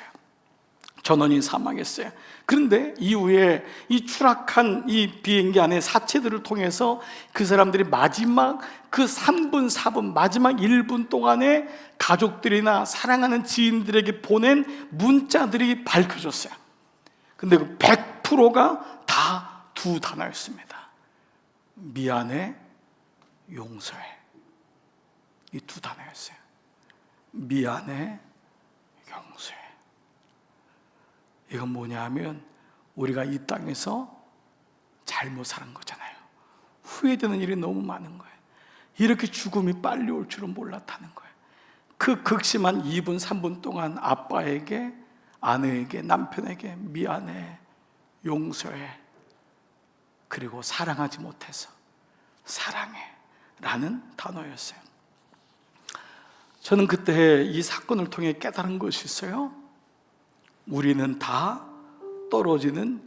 전원이 사망했어요. 그런데 이후에 이 추락한 이 비행기 안에 사체들을 통해서 그 사람들이 마지막 그 3분, 4분, 마지막 1분 동안에 가족들이나 사랑하는 지인들에게 보낸 문자들이 밝혀졌어요. 근데 그 100%가 다 두 단어였습니다. 미안해, 용서해. 이 두 단어였어요. 미안해, 용서해. 이건 뭐냐 하면 우리가 이 땅에서 잘못 살은 거잖아요. 후회되는 일이 너무 많은 거예요. 이렇게 죽음이 빨리 올 줄은 몰랐다는 거예요. 그 극심한 2분, 3분 동안 아빠에게, 아내에게, 남편에게 미안해, 용서해, 그리고 사랑하지 못해서 사랑해 라는 단어였어요. 저는 그때 이 사건을 통해 깨달은 것이 있어요. 우리는 다 떨어지는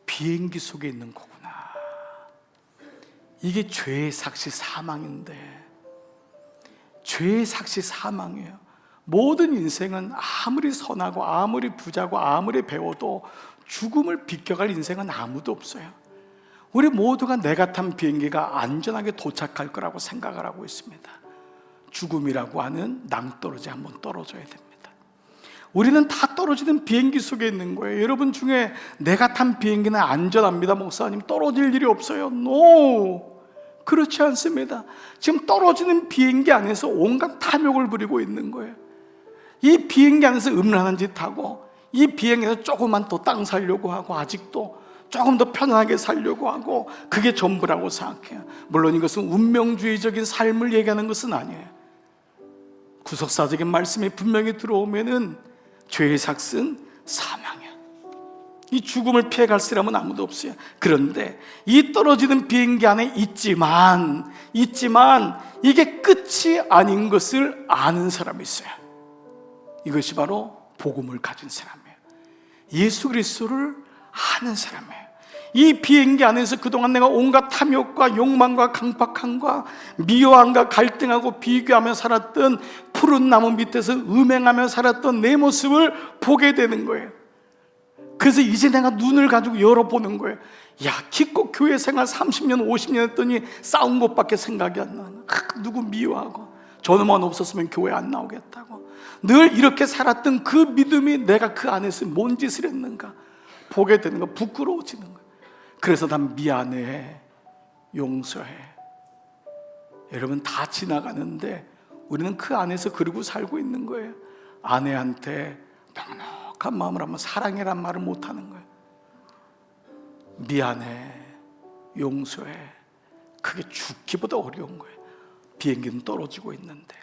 비행기 속에 있는 거구나. 이게 죄의 삭시 사망인데, 죄의 삭시 사망이에요. 모든 인생은 아무리 선하고 아무리 부자고 아무리 배워도 죽음을 비껴갈 인생은 아무도 없어요. 우리 모두가 내가 탄 비행기가 안전하게 도착할 거라고 생각을 하고 있습니다. 죽음이라고 하는 낭떠러지 한번 떨어져야 됩니다. 우리는 다 떨어지는 비행기 속에 있는 거예요. 여러분 중에 내가 탄 비행기는 안전합니다, 목사님, 떨어질 일이 없어요. No! 그렇지 않습니다. 지금 떨어지는 비행기 안에서 온갖 탐욕을 부리고 있는 거예요. 이 비행기 안에서 음란한 짓 하고, 이 비행기에서 조금만 더 땅 살려고 하고, 아직도 조금 더 편안하게 살려고 하고, 그게 전부라고 생각해요. 물론 이것은 운명주의적인 삶을 얘기하는 것은 아니에요. 구속사적인 말씀이 분명히 들어오면은 죄의 삭은 사망이야. 이 죽음을 피해갈 사람은 아무도 없어요. 그런데 이 떨어지는 비행기 안에 있지만 이게 끝이 아닌 것을 아는 사람이 있어요. 이것이 바로 복음을 가진 사람이에요. 예수 그리스도를 아는 사람이에요. 이 비행기 안에서 그동안 내가 온갖 탐욕과 욕망과 강박함과 미워함과 갈등하고 비교하며 살았던 푸른 나무 밑에서 음행하며 살았던 내 모습을 보게 되는 거예요. 그래서 이제 내가 눈을 가지고 열어보는 거예요. 야, 기껏 교회 생활 30년 50년 했더니 싸운 것밖에 생각이 안 나. 누구 미워하고 저놈만 없었으면 교회 안 나오겠다고. 늘 이렇게 살았던 그 믿음이 내가 그 안에서 뭔 짓을 했는가 보게 되는 거, 부끄러워지는 거예요. 그래서 난 미안해, 용서해. 여러분, 다 지나가는데 우리는 그 안에서 그러고 살고 있는 거예요. 아내한테 넉넉한 마음을 하면 사랑해란 말을 못하는 거예요. 미안해, 용서해. 그게 죽기보다 어려운 거예요. 비행기는 떨어지고 있는데.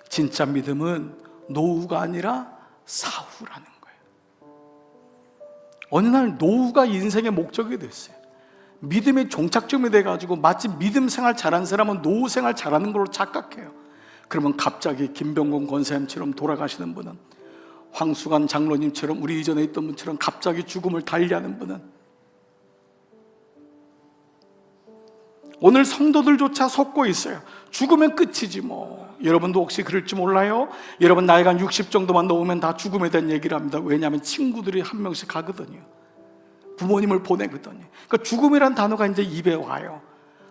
진짜 믿음은 노후가 아니라 사후라는 거예요. 어느 날 노후가 인생의 목적이 됐어요. 믿음의 종착점이 돼가지고 마치 믿음 생활 잘한 사람은 노후 생활 잘하는 걸로 착각해요. 그러면 갑자기 김병곤 권사님처럼 돌아가시는 분은, 황수관 장로님처럼, 우리 이전에 있던 분처럼 갑자기 죽음을 달리하는 분은, 오늘 성도들조차 속고 있어요. 죽으면 끝이지 뭐. 여러분도 혹시 그럴지 몰라요? 여러분 나이가 한 60 정도만 넘으면 다 죽음에 대한 얘기를 합니다. 왜냐하면 친구들이 한 명씩 가거든요. 부모님을 보내거든요. 그러니까 죽음이란 단어가 이제 입에 와요.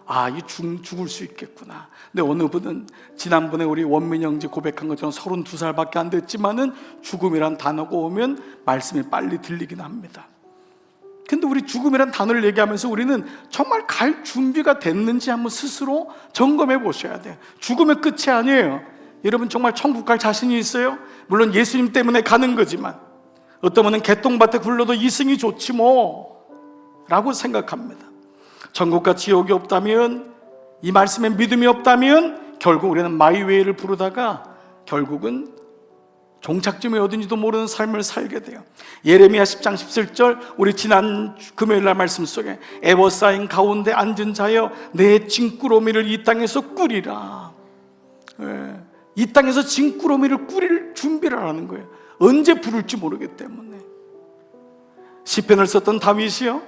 아, 이 죽을 수 있겠구나. 근데 어느 분은 지난번에 우리 원민 형제 고백한 것처럼 32살밖에 안 됐지만은 죽음이란 단어가 오면 말씀이 빨리 들리긴 합니다. 근데 우리 죽음이란 단어를 얘기하면서 우리는 정말 갈 준비가 됐는지 한번 스스로 점검해 보셔야 돼요. 죽음의 끝이 아니에요. 여러분 정말 천국 갈 자신이 있어요? 물론 예수님 때문에 가는 거지만, 어떤 분은 개똥밭에 굴러도 이승이 좋지 뭐 라고 생각합니다. 천국과 지옥이 없다면, 이 말씀에 믿음이 없다면 결국 우리는 마이웨이를 부르다가 결국은 종착점이 어딘지도 모르는 삶을 살게 돼요. 예레미야 10장 17절, 우리 지난 금요일 날 말씀 속에 에워싸인 가운데 앉은 자여 내 진꾸러미를 이 땅에서 꾸리라. 이 땅에서 진꾸러미를 꾸릴 준비를 하는 거예요. 언제 부를지 모르기 때문에. 시편을 썼던 다윗이요,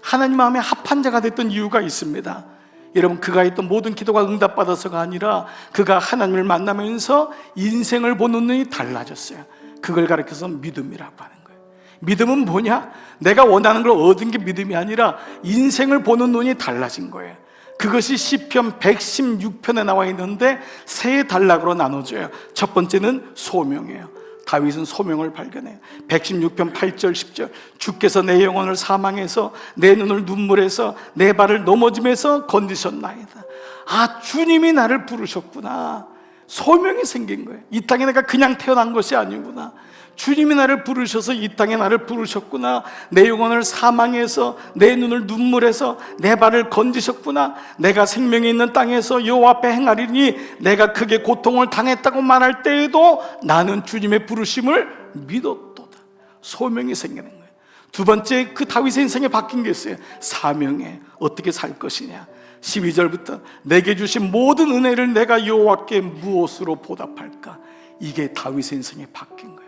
하나님 마음에 합한 자가 됐던 이유가 있습니다. 여러분, 그가 했던 모든 기도가 응답받아서가 아니라 그가 하나님을 만나면서 인생을 보는 눈이 달라졌어요. 그걸 가르쳐서 믿음이라고 하는 거예요. 믿음은 뭐냐? 내가 원하는 걸 얻은 게 믿음이 아니라 인생을 보는 눈이 달라진 거예요. 그것이 시편 116편에 나와 있는데 세 단락으로 나눠져요. 첫 번째는 소명이에요. 다윗은 소명을 발견해요. 116편 8절 10절, 주께서 내 영혼을 사망해서 내 눈을 눈물에서 내 발을 넘어짐에서 건지셨나이다. 아, 주님이 나를 부르셨구나. 소명이 생긴 거예요. 이 땅에 내가 그냥 태어난 것이 아니구나. 주님이 나를 부르셔서 이 땅에 나를 부르셨구나. 내 영혼을 사망해서 내 눈을 눈물에서 내 발을 건지셨구나. 내가 생명이 있는 땅에서 여호와 앞에 행하리니 내가 크게 고통을 당했다고 말할 때에도 나는 주님의 부르심을 믿었도다. 소명이 생기는 거예요. 두 번째, 그 다윗의 인생에 바뀐 게 있어요. 사명에 어떻게 살 것이냐. 12절부터 내게 주신 모든 은혜를 내가 여호와께 무엇으로 보답할까. 이게 다윗의 인생에 바뀐 거예요.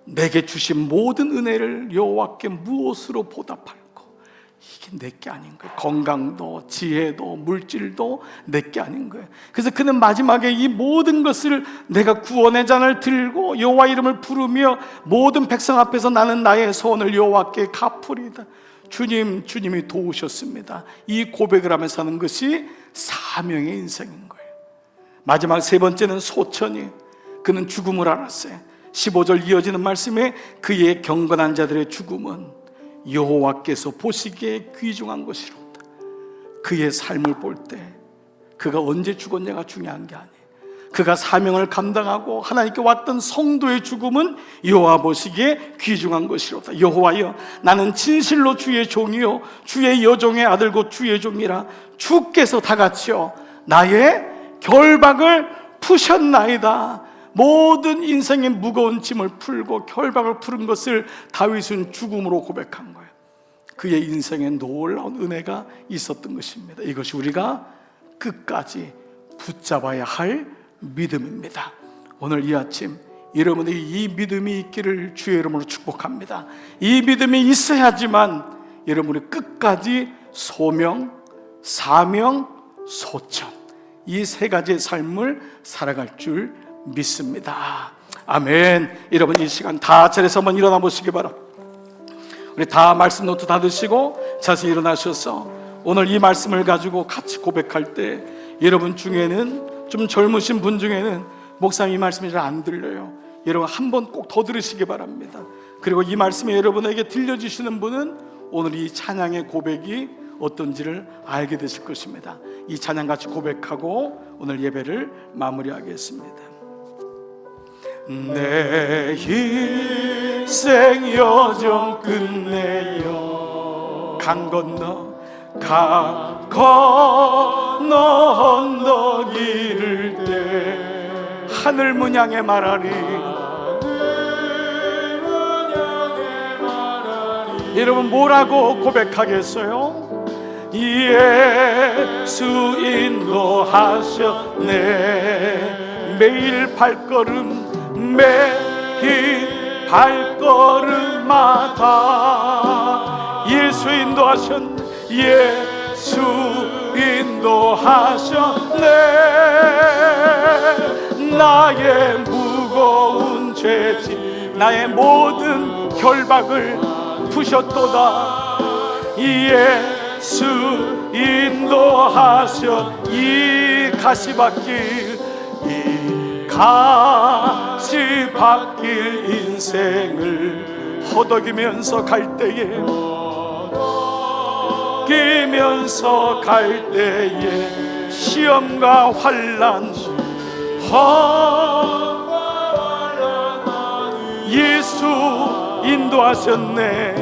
내게 주신 모든 은혜를 여호와께 무엇으로 보답할까. 이게 내게 아닌 거예요. 건강도 지혜도 물질도 내게 아닌 거예요. 그래서 그는 마지막에 이 모든 것을 내가 구원의 잔을 들고 여호와 이름을 부르며 모든 백성 앞에서 나는 나의 소원을 여호와께 갚으리다. 주님이 도우셨습니다. 이 고백을 하면서 사는 것이 사명의 인생인 거예요. 마지막 세 번째는 소천이, 그는 죽음을 알았어요. 15절 이어지는 말씀에 그의 경건한 자들의 죽음은 여호와께서 보시기에 귀중한 것이로다. 그의 삶을 볼 때 그가 언제 죽었냐가 중요한 게 아니에요. 그가 사명을 감당하고 하나님께 왔던 성도의 죽음은 여호와 보시기에 귀중한 것이로다. 여호와여, 나는 진실로 주의 종이요 주의 여종의 아들 곧 주의 종이라. 주께서 다 같이요 나의 결박을 푸셨나이다. 모든 인생의 무거운 짐을 풀고 결박을 푸른 것을 다윗은 죽음으로 고백한 거예요. 그의 인생에 놀라운 은혜가 있었던 것입니다. 이것이 우리가 끝까지 붙잡아야 할 믿음입니다. 오늘 이 아침 여러분에게 이 믿음이 있기를 주의 이름으로 축복합니다. 이 믿음이 있어야지만 여러분이 끝까지 소명, 사명, 소천, 이 세 가지의 삶을 살아갈 줄 믿습니다. 아멘. 여러분 이 시간 다 차려서 한번 일어나 보시기 바랍니다. 우리 다 말씀 노트 닫으시고 자세히 일어나셔서 오늘 이 말씀을 가지고 같이 고백할 때 여러분 중에는, 좀 젊으신 분 중에는 목사님 이 말씀이 잘 안 들려요. 여러분 한 번 꼭 더 들으시기 바랍니다. 그리고 이 말씀이 여러분에게 들려주시는 분은 오늘 이 찬양의 고백이 어떤지를 알게 되실 것입니다. 이 찬양 같이 고백하고 오늘 예배를 마무리하겠습니다. 내 인생 여정 끝내요 강 건너 언덕 이를 때 하늘 문양에 말하리. 여러분 뭐라고 고백하겠어요? 예수 인도하셨네. 매일 발걸음마다 예수 인도하셨네. 예수 인도하셨네. 나의 무거운 죄짐 나의 모든 결박을 푸셨도다. 예수 인도하셨. 이 가시밭길 인생을 허덕이면서 갈 때에 시험과 환난 예수 인도하셨네.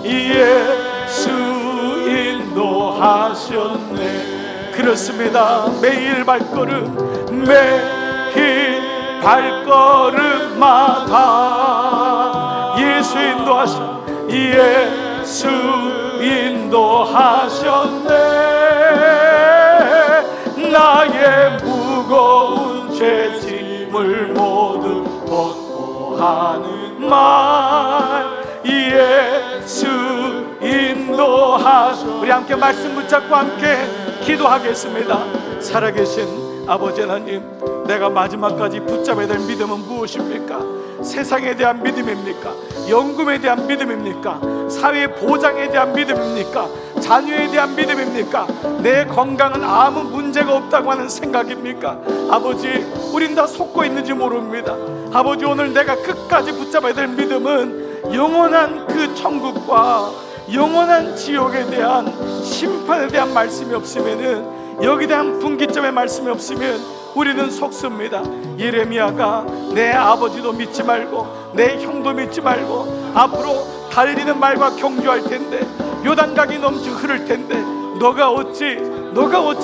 예수 인도하셨네. 그렇습니다. 매일 발걸음마다 예수 인도하셨네. 예수 인도하셨네. 나의 무거운 죄짐을 모두 벗고 하는 말 예수 인도하셨네. 우리 함께 말씀 붙잡고 함께 기도하겠습니다. 살아계신 아버지 하나님, 내가 마지막까지 붙잡아야 될 믿음은 무엇입니까? 세상에 대한 믿음입니까? 연금에 대한 믿음입니까? 사회 보장에 대한 믿음입니까? 자녀에 대한 믿음입니까? 내 건강은 아무 문제가 없다고 하는 생각입니까? 아버지, 우린 다 속고 있는지 모릅니다. 아버지, 오늘 내가 끝까지 붙잡아야 될 믿음은 영원한 그 천국과 영원한 지옥에 대한 심판에 대한 말씀이 없으면은, 여기에 대한 분기점의 말씀이 없으면 우리는 속습니다. 예레미야가 내 아버지도 믿지 말고 내 형도 믿지 말고 앞으로 달리는 말과 경주할 텐데 요단강이 넘쳐 흐를 텐데 너가 어찌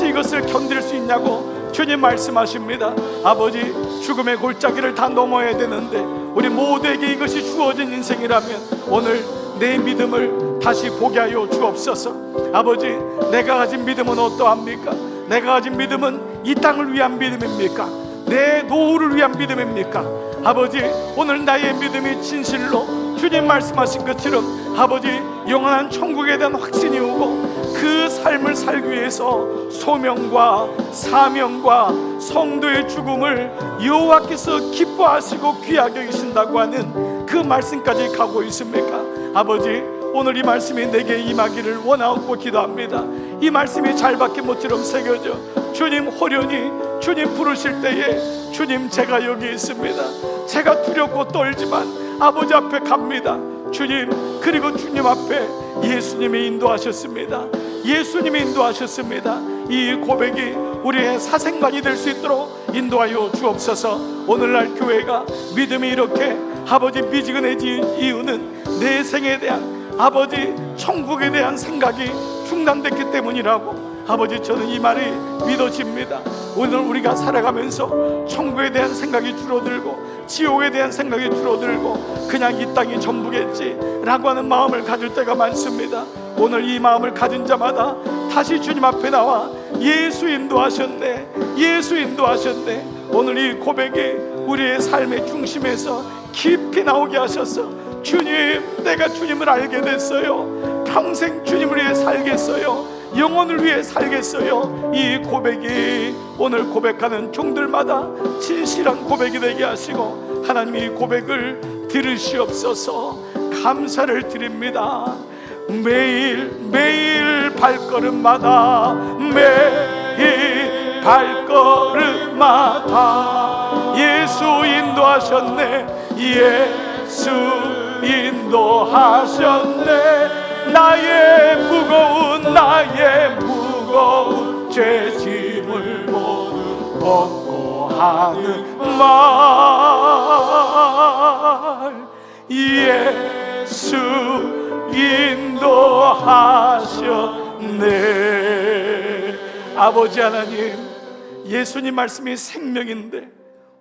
이것을 견딜 수 있냐고 주님 말씀하십니다. 아버지, 죽음의 골짜기를 다 넘어야 되는데 우리 모두에게 이것이 주어진 인생이라면 오늘 내 믿음을 다시 보게 하여 주옵소서. 아버지, 내가 가진 믿음은 어떠합니까? 내가 가진 믿음은 이 땅을 위한 믿음입니까? 내 노후를 위한 믿음입니까? 아버지, 오늘 나의 믿음이 진실로 주님 말씀하신 것처럼 아버지, 영원한 천국에 대한 확신이 오고 그 삶을 살기 위해서 소명과 사명과 성도의 죽음을 여호와께서 기뻐하시고 귀하게 여기신다고 하는 그 말씀까지 가고 있습니까? 아버지, 오늘 이 말씀이 내게 임하기를 원하고 기도합니다. 이 말씀이 잘밖에 못처럼 새겨져 주님 호련히 주님 부르실 때에 주님, 제가 여기 있습니다. 제가 두렵고 떨지만 아버지 앞에 갑니다. 주님, 그리고 주님 앞에 예수님이 인도하셨습니다. 예수님이 인도하셨습니다. 이 고백이 우리의 사생관이 될 수 있도록 인도하여 주옵소서. 오늘날 교회가 믿음이 이렇게 아버지 미지근해진 이유는 내 생에 대한 아버지 천국에 대한 생각이 중단됐기 때문이라고 아버지, 저는 이 말이 믿어집니다. 오늘 우리가 살아가면서 천국에 대한 생각이 줄어들고 지옥에 대한 생각이 줄어들고 그냥 이 땅이 전부겠지 라고 하는 마음을 가질 때가 많습니다. 오늘 이 마음을 가진 자마다 다시 주님 앞에 나와 예수 인도하셨네, 예수 인도하셨네. 오늘 이 고백이 우리의 삶의 중심에서 깊이 나오게 하셔서 주님, 내가 주님을 알게 됐어요. 평생 주님을 위해 살겠어요. 영혼을 위해 살겠어요. 이 고백이 오늘 고백하는 종들마다 진실한 고백이 되게 하시고 하나님 이 고백을 들으시옵소서. 감사를 드립니다. 매일 매일 발걸음마다 매일 발걸음마다 예수 인도하셨네. 예수 인도하셨네. 나의 무거운 죄짐을 모두 벗고 하는 말 예수 인도하셨네. 아버지 하나님, 예수님 말씀이 생명인데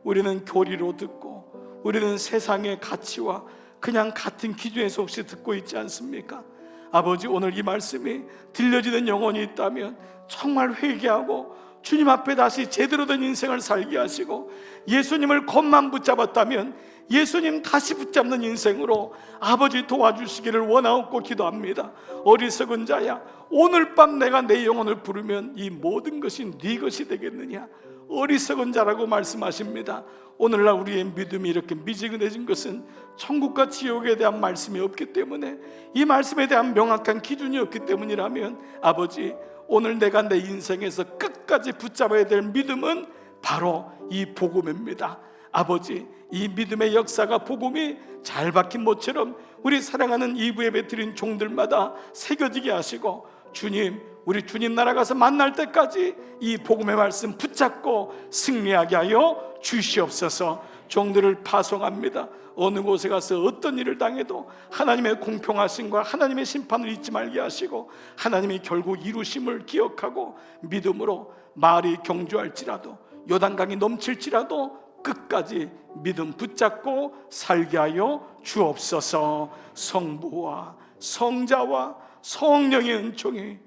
우리는 교리로 듣고 우리는 세상의 가치와 그냥 같은 기준에서 혹시 듣고 있지 않습니까? 아버지, 오늘 이 말씀이 들려지는 영혼이 있다면 정말 회개하고 주님 앞에 다시 제대로 된 인생을 살게 하시고, 예수님을 겉만 붙잡았다면 예수님 다시 붙잡는 인생으로 아버지 도와주시기를 원하옵고 기도합니다. 어리석은 자야, 오늘 밤 내가 내 영혼을 부르면 이 모든 것이 네 것이 되겠느냐. 어리석은 자라고 말씀하십니다. 오늘날 우리의 믿음이 이렇게 미지근해진 것은 천국과 지옥에 대한 말씀이 없기 때문에, 이 말씀에 대한 명확한 기준이 없기 때문이라면 아버지, 오늘 내가 내 인생에서 끝까지 붙잡아야 될 믿음은 바로 이 복음입니다. 아버지, 이 믿음의 역사가 복음이 잘 박힌 모처럼 우리 사랑하는 이부 예배 드린 종들마다 새겨지게 하시고, 주님, 우리 주님 나라 가서 만날 때까지 이 복음의 말씀 붙잡고 승리하게 하여 주시옵소서. 종들을 파송합니다. 어느 곳에 가서 어떤 일을 당해도 하나님의 공평하심과 하나님의 심판을 잊지 말게 하시고, 하나님이 결국 이루심을 기억하고 믿음으로 말이 경주할지라도 요단강이 넘칠지라도 끝까지 믿음 붙잡고 살게 하여 주옵소서. 성부와 성자와 성령의 은총이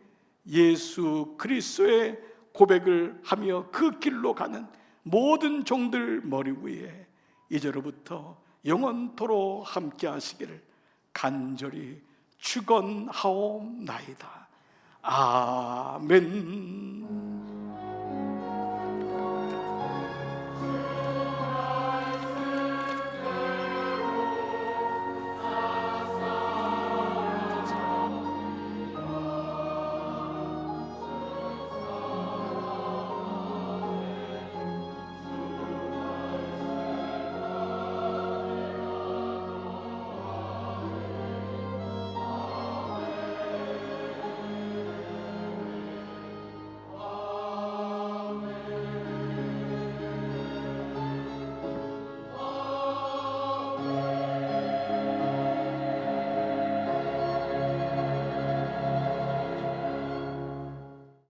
예수 그리스도의 고백을 하며 그 길로 가는 모든 종들 머리 위에 이제로부터 영원토록 함께 하시기를 간절히 축원하옵나이다. 아멘.